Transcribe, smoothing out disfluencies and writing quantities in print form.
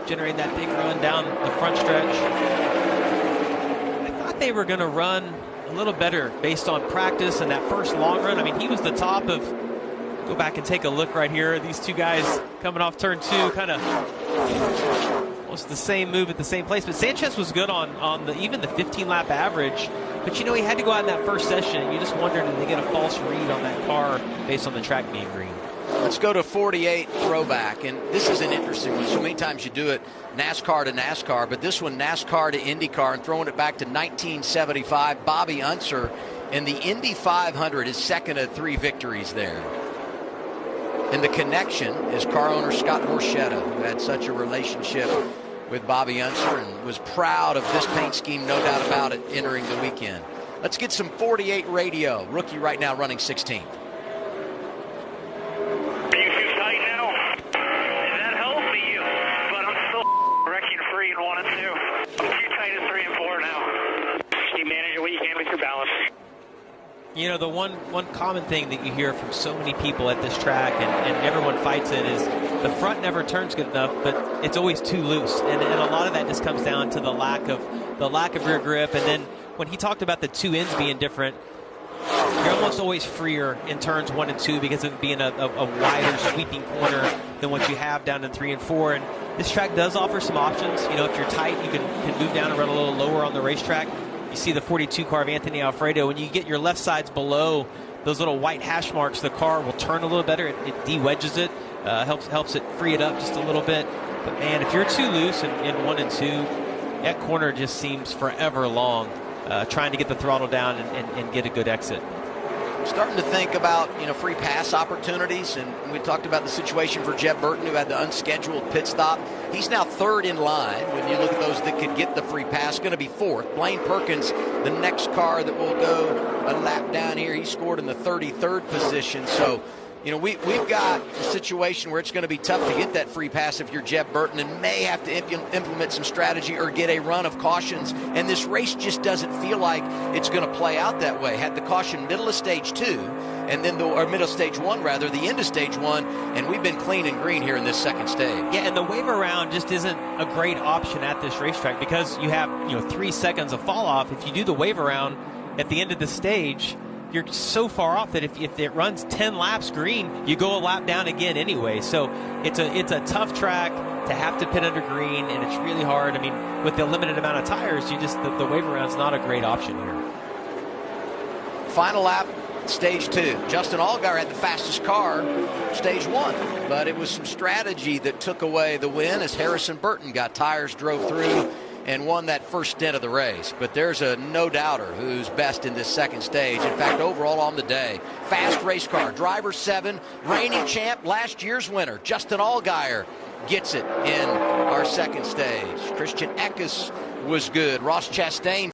generating that big run down the front stretch. I thought they were going to run a little better based on practice and that first long run. I mean, he was the top of, go back and take a look right here. These two guys coming off turn 2, kind of almost the same move at the same place. But Sanchez was good on even the 15-lap average. But, you know, he had to go out in that first session. You just wondered, did they get a false read on that car based on the track being green? Let's go to 48 throwback, and this is an interesting one. So many times you do it NASCAR to NASCAR, but this one NASCAR to IndyCar, and throwing it back to 1975. Bobby Unser in the Indy 500 is second of 3 victories there. And the connection is car owner Scott Borchetta, who had such a relationship with Bobby Unser and was proud of this paint scheme, no doubt about it, entering the weekend. Let's get some 48 radio. Rookie right now running 16th. Are you too tight now? That helps me, but I'm still wrecking 3 and 1 and 2. I'm too tight at 3 and 4 now. You manage it what you can with your balance. You know, the one common thing that you hear from so many people at this track, and everyone fights it, is the front never turns good enough, but it's always too loose. And a lot of that just comes down to the lack of rear grip. And then when he talked about the 2 ends being different, you're almost always freer in turns 1 and 2 because of it being a wider sweeping corner than what you have down in 3 and 4. And this track does offer some options. You know, if you're tight, you can move down and run a little lower on the racetrack. You see the 42 car of Anthony Alfredo. When you get your left sides below those little white hash marks, the car will turn a little better. It de-wedges it, helps it free it up just a little bit. But man, if you're too loose in 1 and 2, that corner just seems forever long. Trying to get the throttle down and get a good exit. Starting to think about, you know, free pass opportunities, and we talked about the situation for Jeb Burton, who had the unscheduled pit stop. He's now 3rd in line. When you look at those that could get the free pass, going to be 4th. Blaine Perkins, the next car that will go a lap down here, he scored in the 33rd position. So, you know, we've got a situation where it's going to be tough to get that free pass if you're Jeb Burton, and may have to implement some strategy or get a run of cautions. And this race just doesn't feel like it's going to play out that way. Had the caution middle of stage 2, and then or middle of stage 1 rather, the end of stage 1, and we've been clean and green here in this second stage. Yeah, and the wave around just isn't a great option at this racetrack because you have, you know, 3 seconds of fall off. If you do the wave around at the end of the stage, you're so far off that if it runs 10 laps green, you go a lap down again anyway. So it's a tough track to have to pit under green, and it's really hard. I mean, with the limited amount of tires, you just the wave around's not a great option here. Final lap, stage 2. Justin Allgaier had the fastest car, stage 1, but it was some strategy that took away the win as Harrison Burton got tires, drove through, and won that first stint of the race. But there's a no-doubter who's best in this second stage. In fact, overall on the day, fast race car, driver 7, reigning champ, last year's winner, Justin Allgaier, gets it in our second stage. Christian Eckes was good. Ross Chastain